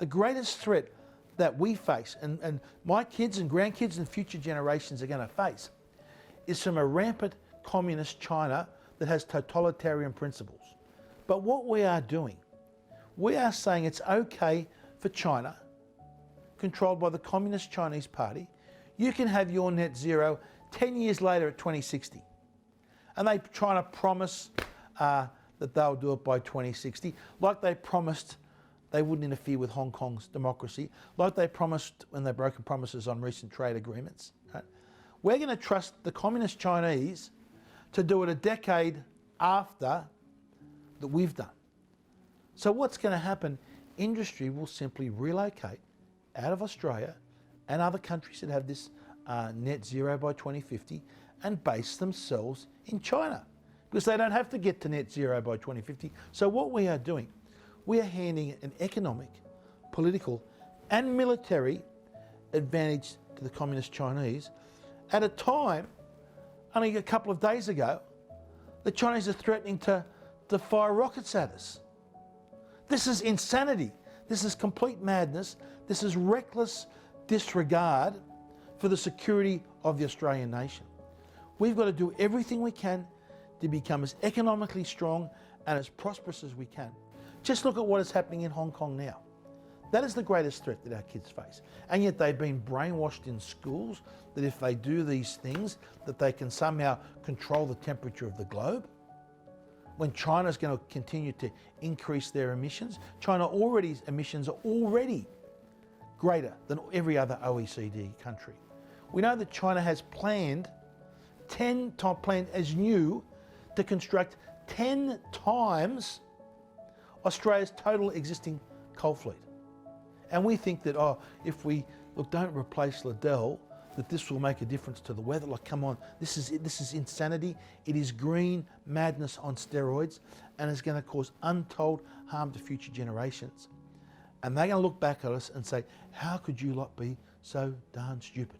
The greatest threat that we face, and my kids and grandkids and future generations are going to face, is from a rampant communist China that has totalitarian principles. But what we are doing, we are saying it's okay for China, controlled by the Communist Chinese Party, you can have your net zero 10 years later at 2060. And they're trying to promise that they'll do it by 2060, like they promised they wouldn't interfere with Hong Kong's democracy, like they promised when they broke promises on recent trade agreements. Right? We're going to trust the Communist Chinese to do it a decade after that we've done. So what's going to happen? Industry will simply relocate out of Australia and other countries that have this net zero by 2050 and base themselves in China, because they don't have to get to net zero by 2050. So what we are doing, we are handing an economic, political and military advantage to the Communist Chinese at a time, only a couple of days ago, the Chinese are threatening to fire rockets at us. This is insanity. This is complete madness. This is reckless disregard for the security of the Australian nation. We've got to do everything we can to become as economically strong and as prosperous as we can. Just look at what is happening in Hong Kong now. That is the greatest threat that our kids face. And yet they've been brainwashed in schools that if they do these things, that they can somehow control the temperature of the globe. When China's going to continue to increase their emissions, China's emissions are already greater than every other OECD country. We know that China has planned as new to construct 10 times Australia's total existing coal fleet. And we think that, if we don't replace Liddell, that this will make a difference to the weather. Like, come on, this is insanity. It is green madness on steroids, and it's going to cause untold harm to future generations. And they're going to look back at us and say, how could you lot be so darn stupid?